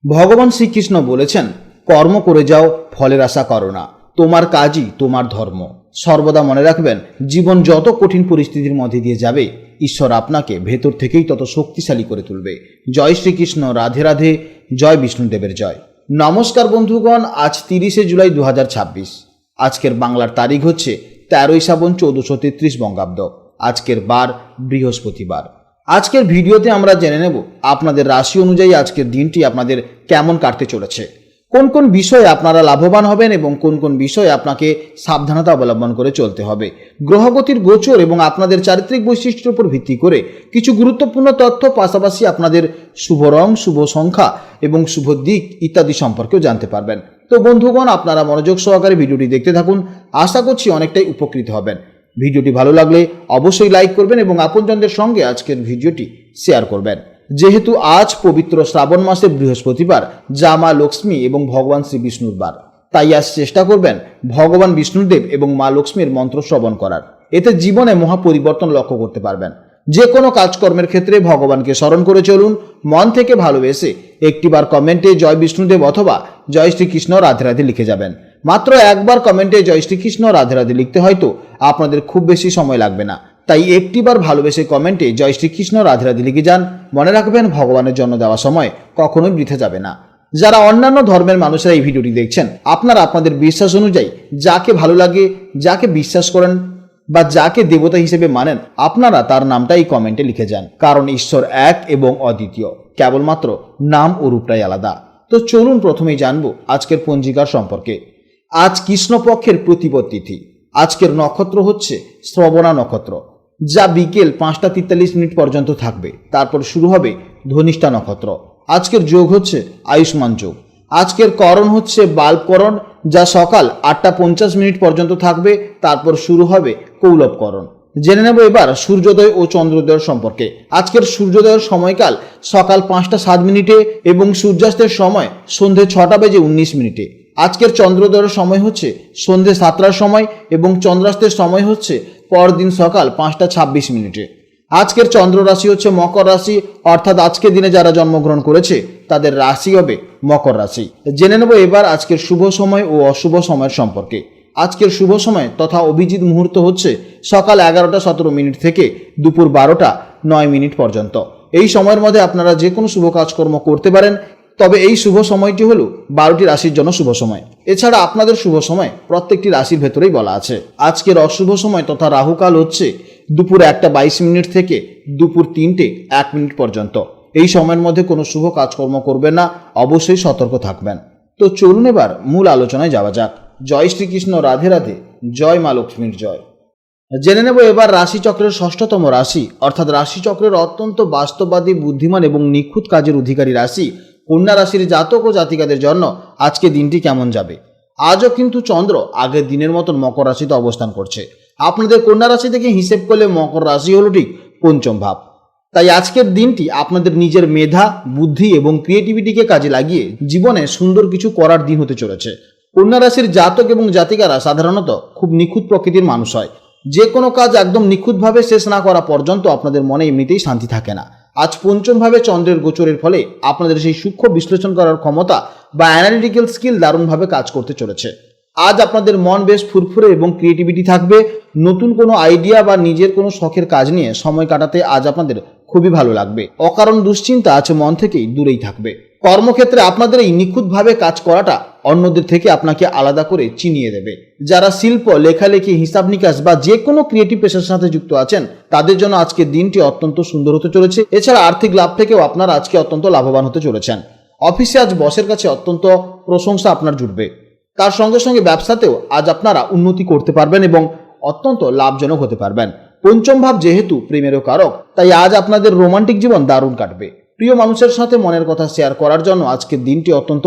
ভগবান শ্রীকৃষ্ণ বলেছেন, কর্ম করে যাও, ফলের আশা করো না। তোমার কাজই তোমার ধর্ম। সর্বদা মনে রাখবেন, জীবন যত কঠিন পরিস্থিতির মধ্যে দিয়ে যাবে, ঈশ্বর আপনাকে ভেতর থেকেই তত শক্তিশালী করে তুলবে। জয় শ্রীকৃষ্ণ, রাধে রাধে, জয় বিষ্ণুদেবের জয়। নমস্কার বন্ধুগণ, আজ 30শে জুলাই 2026। আজকের বাংলার তারিখ হচ্ছে 13ই শ্রাবণ 1433 বঙ্গাব্দ। আজকের বার বৃহস্পতিবার। আজকের ভিডিওতে আমরা জেনে নেব আপনাদের রাশি অনুযায়ী আজকের দিনটি আপনাদের কেমন কাটতে চলেছে, কোন কোন বিষয়ে আপনারা লাভবান হবেন এবং কোন কোন বিষয়ে আপনাকে সাবধানতা অবলম্বন করে চলতে হবে। গ্রহগতির গোচর এবং আপনাদের চারিত্রিক বৈশিষ্ট্যের উপর ভিত্তি করে কিছু গুরুত্বপূর্ণ তথ্য, পাশাপাশি আপনাদের শুভ রং, শুভ সংখ্যা এবং শুভ দিক ইত্যাদি সম্পর্কেও জানতে পারবেন। তো বন্ধুগণ, আপনারা মনোযোগ সহকারে ভিডিওটি দেখতে থাকুন। আশা করছি অনেকটাই উপকৃত হবেন। ভিডিওটি ভালো লাগলে অবশ্যই লাইক করবেন এবং আপনজনদের সঙ্গে আজকের ভিডিওটি শেয়ার করবেন। যেহেতু আজ পবিত্র শ্রাবণ মাসে বৃহস্পতিবার, যা মা লক্ষ্মী এবং ভগবান শ্রী বিষ্ণুর বার, তাই আজ চেষ্টা করবেন ভগবান বিষ্ণুদেব এবং মা লক্ষ্মীর মন্ত্র শ্রবণ করার। এতে জীবনে মহা পরিবর্তন লক্ষ্য করতে পারবেন। যে কোনো কাজকর্মের ক্ষেত্রে ভগবানকে স্মরণ করে চলুন। মন থেকে ভালোবেসে একটিবার কমেন্টে জয় বিষ্ণুদেব অথবা জয় শ্রীকৃষ্ণ রাধে রাধে লিখে যাবেন। মাত্র একবার কমেন্টে জয় শ্রীকৃষ্ণ রাধে রাধে লিখতে হয়তো আপনাদের খুব বেশি সময় লাগবে না, তাই একটিবার ভালোবেসে কমেন্টে জয় শ্রীকৃষ্ণ রাধে রাধে লিখে যান। মনে রাখবেন, ভগবানের জন্য দেওয়া সময় কখনোই বৃথা যাবে না। যারা অন্যান্য ধর্মের মানুষেরা এই ভিডিওটি দেখছেন, আপনারা আপনাদের বিশ্বাস অনুযায়ী যাকে ভালো লাগে, যাকে বিশ্বাস করেন বা যাকে দেবতা হিসেবে মানেন, আপনারা তার নামটাই কমেন্টে লিখে যান। কারণ ঈশ্বর এক এবং অদ্বিতীয়, কেবলমাত্র নাম ও রূপটাই আলাদা। তো চলুন প্রথমেই জানবো আজকের পঞ্জিকার সম্পর্কে। আজ কৃষ্ণপক্ষের প্রতিপদ তিথি। আজকের নক্ষত্র হচ্ছে শ্রবণা নক্ষত্র, যা বিকেল 5টা 43 মিনিট পর্যন্ত থাকবে। তারপর শুরু হবে ধনিষ্ঠা নক্ষত্র। আজকের যোগ হচ্ছে আয়ুষ্মান যোগ। আজকের করণ হচ্ছে বাল্বকরণ, যা সকাল 8টা 50 মিনিট পর্যন্ত থাকবে। তারপর শুরু হবে কৌলবকরণ। জেনে নেব এবার সূর্যোদয় ও চন্দ্রোদয়ের সম্পর্কে। আজকের সূর্যোদয়ের সময়কাল সকাল 5টা 7 মিনিটে এবং সূর্যাস্তের সময় সন্ধে 6টা বেজে 19 মিনিটে। আজকের চন্দ্রোদয়ের সময় হচ্ছে সন্ধে 7টার সময় এবং চন্দ্রাস্তের সময় হচ্ছে পরদিন সকাল 5টা 26 মিনিটে। আজকের চন্দ্র রাশি হচ্ছে মকর রাশি, অর্থাৎ আজকের দিনে যারা জন্মগ্রহণ করেছে তাদের রাশি হবে মকর রাশি। জেনে নেব এবার আজকের শুভ সময় ও অশুভ সময়ের সম্পর্কে। আজকের শুভ সময় তথা অভিজিৎ মুহূর্ত হচ্ছে সকাল 11টা 17 মিনিট থেকে দুপুর 12টা 9 মিনিট পর্যন্ত। এই সময়ের মধ্যে আপনারা যে কোনো শুভ কাজকর্ম করতে পারেন, তবে এই শুভ সময়টি হলো 12টি রাশির জন্য শুভ সময়। এছাড়া আপনাদের শুভ সময় প্রত্যেকটি রাশির ভেতরেই বলা আছে। আজকের অশুভ সময় তথা রাহুকাল হচ্ছে দুপুর 1টা 22 মিনিট থেকে দুপুর 3টে 1 মিনিট পর্যন্ত। এই সময়ের মধ্যে কোনো শুভ কাজকর্ম করবেন না, অবশ্যই সতর্ক থাকবেন। তো চলুন এবার মূল আলোচনায় যাওয়া যাক। জয় শ্রীকৃষ্ণ, রাধে রাধে, জয় মা লক্ষ্মীর জয়। জেনে নেব এবার রাশিচক্রের 6ষ্ঠতম রাশি, অর্থাৎ রাশিচক্রের অত্যন্ত বাস্তববাদী, বুদ্ধিমান এবং নিখুঁত কাজের অধিকারী রাশি কন্যা রাশির জাতক ও জাতিকাদের জন্য আজকে দিনটি কেমন যাবে। আজও কিন্তু চন্দ্র আগের দিনের মতন মকর রাশিতে অবস্থান করছে। আপনাদের কন্যা রাশি থেকে হিসেব করলে মকর রাশি হলো ঠিক পঞ্চম ভাব। তাই আজকের দিনটি আপনাদের নিজের মেধা, বুদ্ধি এবং ক্রিয়েটিভিটিকে কাজে লাগিয়ে জীবনে সুন্দর কিছু করার দিন হতে চলেছে। কন্যা রাশির জাতক এবং জাতিকারা সাধারণত খুব নিখুঁত প্রকৃতির মানুষ হয়। যে কোনো কাজ একদম নিখুঁতভাবে শেষ না করা পর্যন্ত আপনাদের মনে এমনিতেই শান্তি থাকে না। আজ পঞ্চমভাবে চন্দ্রের গোচরের ফলে আপনাদের সেই সূক্ষ্ম বিশ্লেষণ করার ক্ষমতা বা অ্যানালিটিক্যাল স্কিল দারুণভাবে কাজ করতে চলেছে। আজ আপনাদের মন বেশ ফুরফুরে এবং ক্রিয়েটিভিটি থাকবে। নতুন কোনো আইডিয়া বা নিজের কোনো শখের কাজ নিয়ে সময় কাটাতে আজ আপনাদের খুবই ভালো লাগবে। অকারণ দুশ্চিন্তা আজ মন থেকেই দূরেই থাকবে। কর্মক্ষেত্রে আপনাদের এই নিখুঁতভাবে কাজ করাটা অন্যদের থেকে আপনাকে আলাদা করে চিনিয়ে দেবে। যারা শিল্প, লেখালেখি, হিসাব নিকাশ বা যে কোনো ক্রিয়েটিভ পেশার সাথে যুক্ত আছেন, তাদের জন্য আজকের দিনটি অত্যন্ত সুন্দর হতে চলেছে। এছাড়া আর্থিক লাভ থেকেও আপনারা আজকে অত্যন্ত লাভবান হতে চলেছেন। অফিসে আজ বসের কাছে অত্যন্ত প্রশংসা আপনার জুটবে। তার সঙ্গে সঙ্গে ব্যবসাতেও আজ আপনারা উন্নতি করতে পারবেন এবং অত্যন্ত লাভজনক হতে পারবেন। পঞ্চম ভাব যেহেতু প্রেমেরও কারক, তাই আজ আপনাদের রোমান্টিক জীবন দারুণ কাটবে। প্রিয় মানুষের সাথে মনের কথা শেয়ার করার জন্য আজকের দিনটি অত্যন্ত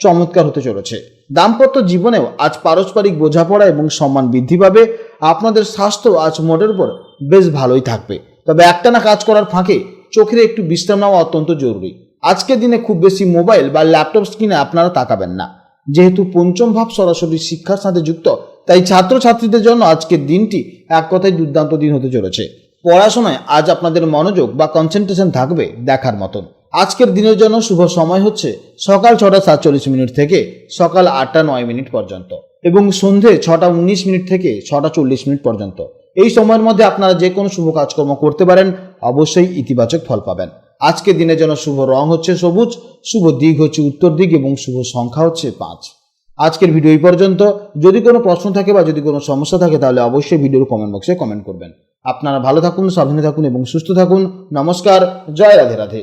চমৎকার হতে চলেছে। দাম্পত্য জীবনেও আজ পারস্পরিক বোঝাপড়া এবং সম্মান বৃদ্ধি পাবে। আপনাদের স্বাস্থ্য আজ মোটের উপর বেশ ভালোই থাকবে, তবে একটানা কাজ করার ফাঁকে চোখের একটু বিশ্রাম নেওয়া অত্যন্ত জরুরি। আজকের দিনে খুব বেশি মোবাইল বা ল্যাপটপ স্ক্রিনে আপনারা তাকাবেন না। যেহেতু পঞ্চম ভাব সরাসরি শিক্ষার সাথে যুক্ত, তাই ছাত্রছাত্রীদের জন্য আজকের দিনটি এক কথায় দুর্দান্ত দিন হতে চলেছে। পড়াশোনায় আজ আপনাদের মনোযোগ বা কনসেন্ট্রেশন থাকবে দেখার মতন। আজকের দিনের জন্য শুভ সময় হচ্ছে সকাল 6:47 থেকে সকাল 8:09 পর্যন্ত এবং সন্ধে 6:19 থেকে 6:40 পর্যন্ত। এই সময়ের মধ্যে আপনারা যে কোনো শুভ কাজকর্ম করতে পারেন, অবশ্যই ইতিবাচক ফল পাবেন। আজকের দিনের জন্য শুভ রং হচ্ছে সবুজ, শুভ দিক হচ্ছে উত্তর দিক এবং শুভ সংখ্যা হচ্ছে 5। আজকের ভিডিও এই পর্যন্ত। যদি কোনো প্রশ্ন থাকে বা যদি কোনো সমস্যা থাকে তাহলে অবশ্যই ভিডিওর কমেন্ট বক্সে কমেন্ট করবেন। আপনারা ভালো থাকুন, সাবধানে থাকুন এবং সুস্থ থাকুন। নমস্কার, জয় রাধে রাধে।